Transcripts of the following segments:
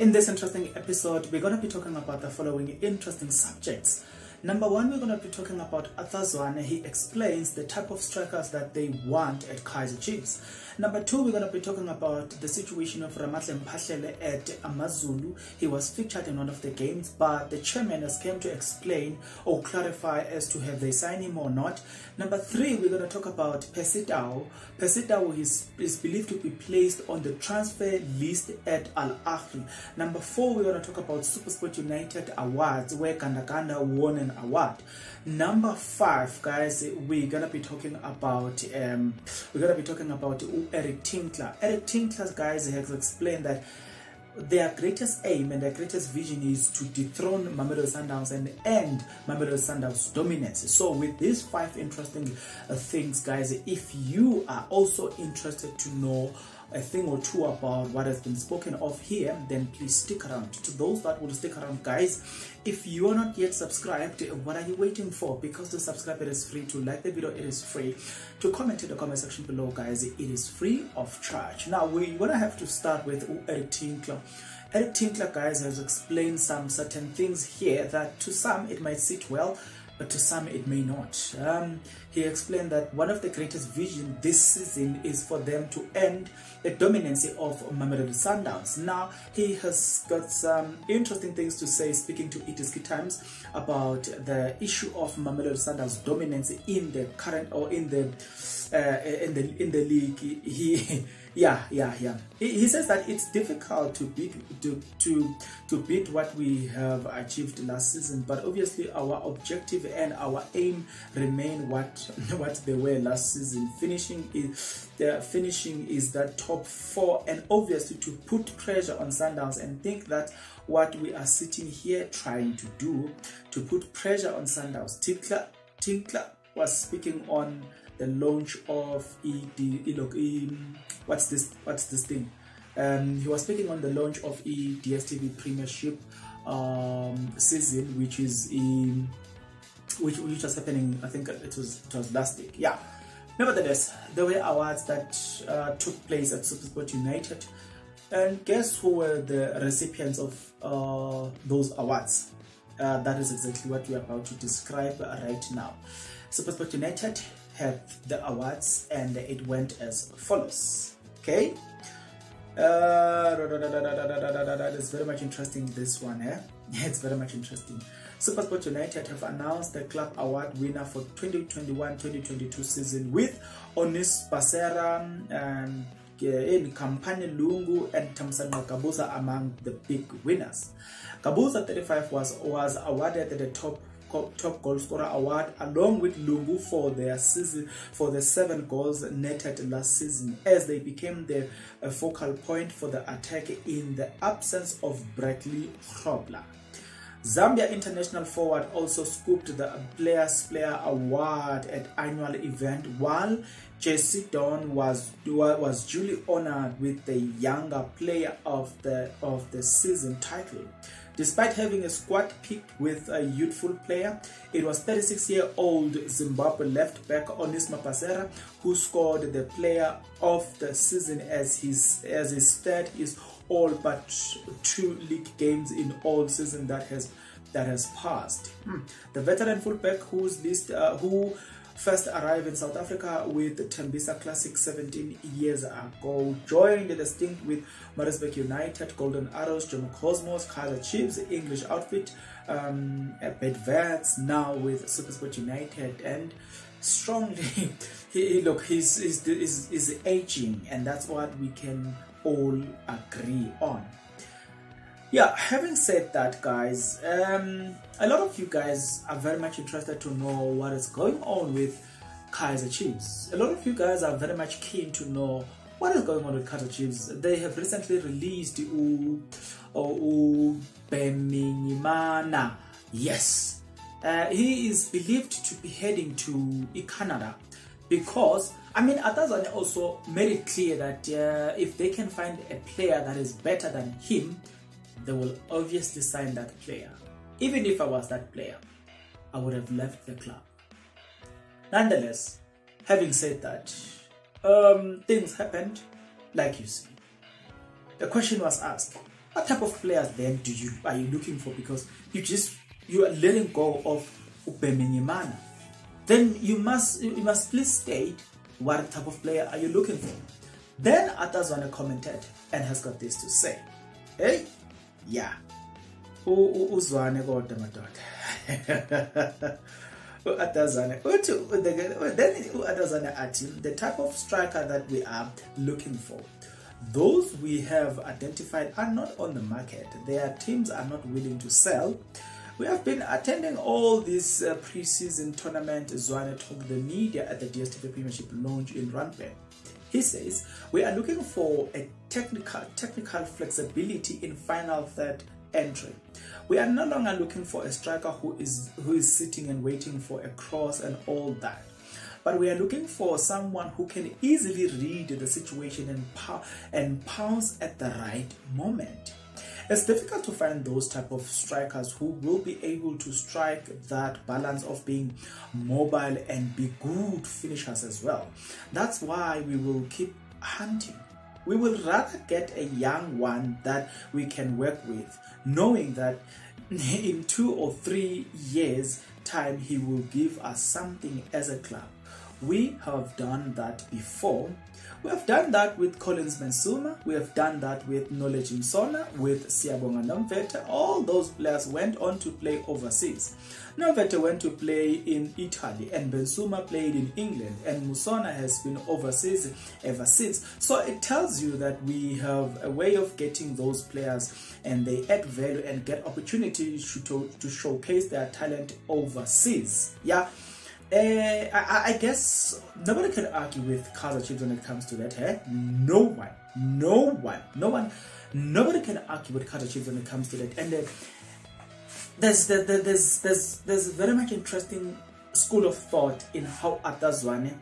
In this interesting episode, we're going to be talking about the following interesting subjects. Number one, we're going to be talking about Mphahlele. He explains the type of strikers that they want at Kaizer Chiefs. Number two, we're going to be talking about the situation of Mphahlele at Amazulu. He was featured in one of the games, but the chairman has come to explain or clarify as to have they signed him or not. Number three, we're going to talk about Percy. Percy is believed to be placed on the transfer list at Al Ahly. Number four, we're going to talk about SuperSport United Awards, where Ganda won an award. Number five, guys, we're gonna be talking about Eric Tinkler. Eric Tinkler, guys, has explained that their greatest aim and their greatest vision is to dethrone Mamelodi Sundowns and end Mamelodi Sundowns' dominance. So with these five interesting things, guys, if you are also interested to know a thing or two about what has been spoken of here, then please stick around. To those that will stick around, guys, if you are not yet subscribed, what are you waiting for? Because to subscribe, it is free. To like the video, it is free. To comment in the comment section below, guys, it is free of charge. Now we're gonna have to start with Eric Tinkler. Eric Tinkler, guys, has explained some certain things here that to some it might sit well, but to some it may not. He explained that one of the greatest vision this season is for them to end the dominance of Mamelodi Sundowns. Now, he has got some interesting things to say, speaking to Itiski Times about the issue of Mamelodi Sundowns' dominance in the current or in the league. He says that it's difficult to beat what we have achieved last season, but obviously our objective and our aim remain what they were last season. Finishing is that top four, and obviously to put pressure on Sundowns and think that what we are sitting here trying to do to put pressure on Sundowns. Tinkler was speaking on the launch of what's this thing? He was speaking on the launch of DStv Premiership season, which was happening. I think it was last week. Yeah. Nevertheless, there were awards that took place at SuperSport United, and guess who were the recipients of those awards? That is exactly what we are about to describe right now. SuperSport United had the awards, and it went as follows. Okay, it's very much interesting, this one. It's very much interesting. SuperSport United have announced the club award winner for 2021-2022 season, with Onis Basera and in Kampani Lungu and Tamsana Kabuza among the big winners. Kabuza 35 was awarded the top goal scorer award, along with Lungu for their season for the 7 goals netted last season, as they became the focal point for the attack in the absence of Bradley Grobler. Zambia international forward also scooped the Players Player Award at annual event, while Jesse Don was duly honored with the Younger Player of the Season title. Despite having a squad picked with a youthful player, it was 36-year-old Zimbabwe left-back Onis Basera who scored the Player of the Season, as his third is all but 2 league games in all season that has passed. The veteran fullback who first arrived in South Africa with the Tembisa Classic 17 years ago, joined the stint with Maritzburg United, Golden Arrows, Jomo Cosmos, Kaizer Chiefs, English outfit, Bedvets, now with SuperSport United, and strongly he's aging, and that's what we can all agree on. Yeah, having said that, guys, a lot of you guys are very much interested to know what is going on with Kaizer Chiefs. A lot of you guys are very much keen to know what is going on with Kaizer Chiefs. They have recently released Beminimana. Yes, he is believed to be heading to Canada, because Mphahlele also made it clear that if they can find a player that is better than him, they will obviously sign that player. Even if I was that player, I would have left the club. Nonetheless, having said that, things happened like you see. The question was asked, What type of players then are you looking for? Because you are letting go of Ubemenyimana. Then you must please state what type of player are you looking for. Then Atazwane commented and has got this to say. Hey, yeah. Uzwane kodwa madoda. Atazwane. Then Atazwane asked him the type of striker that we are looking for. Those we have identified are not on the market. Their teams are not willing to sell. We have been attending all these pre-season tournament. Zwane told the media at the DStv Premiership launch in Randburg. He says, we are looking for a technical flexibility in final third entry. We are no longer looking for a striker who is sitting and waiting for a cross and all that. But we are looking for someone who can easily read the situation and pounce at the right moment. It's difficult to find those type of strikers who will be able to strike that balance of being mobile and be good finishers as well. That's why we will keep hunting. We will rather get a young one that we can work with, knowing that in 2 or 3 years' time he will give us something as a club. We have done that before. We have done that with Collins Mensuma. We have done that with Knowledge Msona, with Siyabonga Nomvete. All those players went on to play overseas. Nomvete went to play in Italy and Mensuma played in England, and Musona has been overseas ever since. So it tells you that we have a way of getting those players and they add value and get opportunities to showcase their talent overseas. Yeah. I guess nobody can argue with Kaizer Chiefs when it comes to that, eh? Nobody can argue with Kaizer Chiefs when it comes to that. And there's very much interesting school of thought in how Atazwane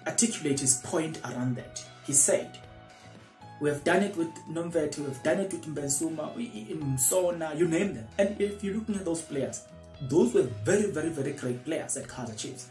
articulates his point around that. He said, we have done it with Nomvete, we have done it with Mbensuma, Msona, you name them. And if you're looking at those players, those were very, very, very great players at Kaizer Chiefs.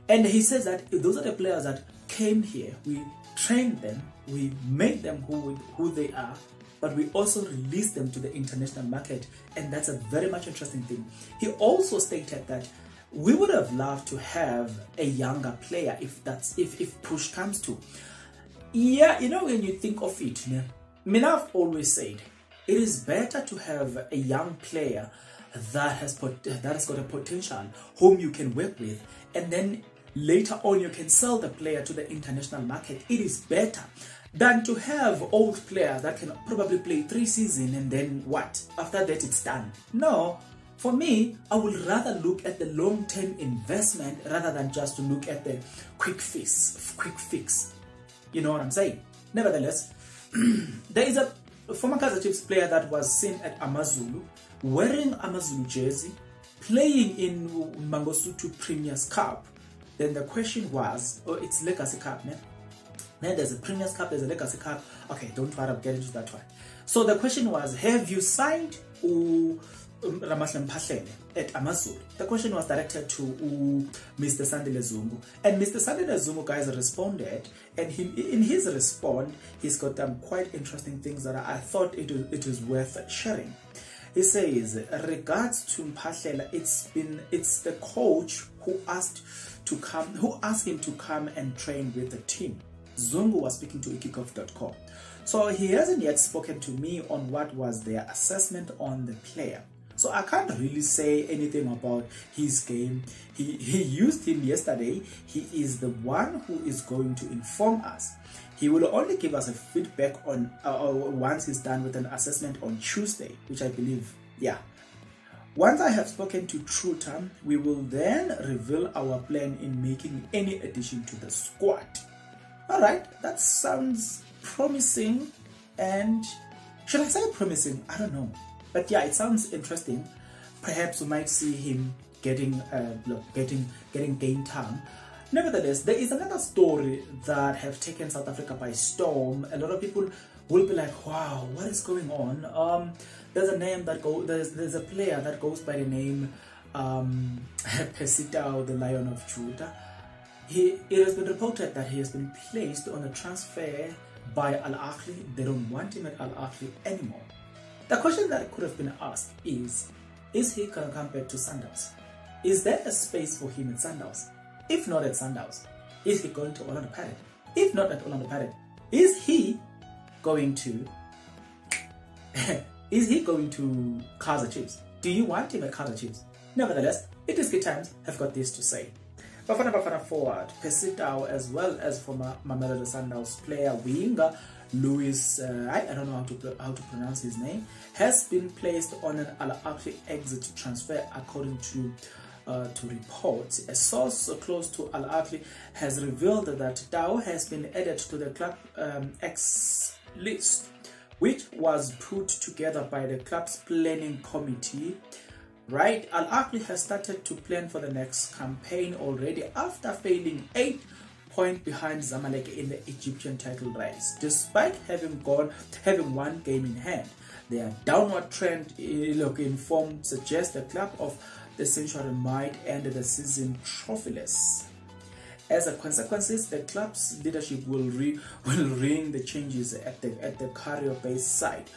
And he says that those are the players that came here. We trained them, we made them who they are, but we also released them to the international market. And that's a very much interesting thing. He also stated that we would have loved to have a younger player if push comes to. Yeah, you know, when you think of it, I've always said it is better to have a young player that has got a potential whom you can work with, and then later on you can sell the player to the international market. It is better than to have old players that can probably play 3 seasons and then what? After that it's done. No, for me, I would rather look at the long-term investment rather than just to look at the quick fix. You know what I'm saying? Nevertheless, there is a former Kaizer Chiefs player that was seen at Amazulu wearing Amazulu jersey, playing in Mangosuthu Premier's Cup. Then the question was, it's Legacy Cup, man. Then there's a Premier's Cup, there's a Legacy Cup. Okay, don't worry, I'll get into that one. So the question was, have you signed Mphahlele at Amazulu? The question was directed to Mr. Sandile Zungu. And Mr. Sandile Zungu, guys, responded. And in his response, he's got quite interesting things that I thought it was worth sharing. He says, regards to Mphahlele, it's the coach who asked him to come and train with the team. Zungu was speaking to ikickoff.com. So he hasn't yet spoken to me on what was their assessment on the player. So I can't really say anything about his game. He used him yesterday. He is the one who is going to inform us. He will only give us a feedback on once he's done with an assessment on Tuesday, which I believe, yeah. Once I have spoken to Truter, we will then reveal our plan in making any addition to the squad. All right, that sounds promising, and should I say promising? I don't know, but yeah, it sounds interesting. Perhaps we might see him getting game time. Nevertheless, there is another story that have taken South Africa by storm. A lot of people will be like, wow, what is going on? There's a name that there's a player that goes by the name Percy, the Lion of Judah. It has been reported that he has been placed on a transfer by Al Ahly. They don't want him at Al Ahly anymore. The question that could have been asked is he going to come back to Sundowns? Is there a space for him at Sundowns? If not at Sundowns, is he going to Orlando Pirates? If not at Orlando Pirates, is he going to Kaizer Chiefs? Do you want him at Kaizer Chiefs? Nevertheless, it is good times have got this to say. Bafana forward, Percy as well as former Mamelodi Sundowns player winger Louis, I don't know how to pronounce his name, has been placed on an Al Ahly exit transfer according to reports. A source close to Al Ahly has revealed that Tao has been added to the club X list, which was put together by the club's planning committee. Right, Al Ahly has started to plan for the next campaign already after failing 8 points behind Zamalek in the Egyptian title race. Despite having one game in hand, their downward trend in form suggests the club of the century might end the season trophyless. As a consequence, the club's leadership will ring the changes at the career-based side,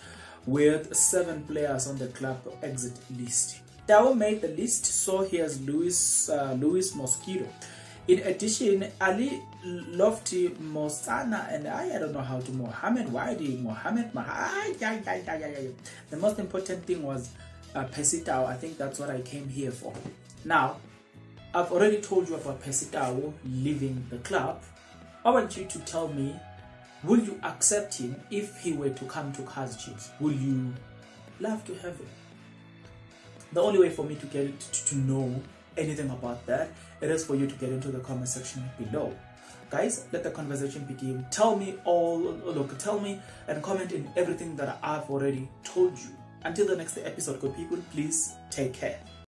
with 7 players on the club exit list. Tao made the list, so here's Luis Mosquito. In addition, Ali Lofty Mosana and I don't know how to Mohammed Wadi Mohammed. The most important thing was Percy Tao. I think that's what I came here for. Now, I've already told you about Percy Tao leaving the club. I want you to tell me, will you accept him if he were to come to Kaizer Chiefs? Will you love to have him? The only way for me to get to know anything about that, it is for you to get into the comment section below. Guys, let the conversation begin. Tell me and comment in everything that I've already told you. Until the next episode, good people, please take care.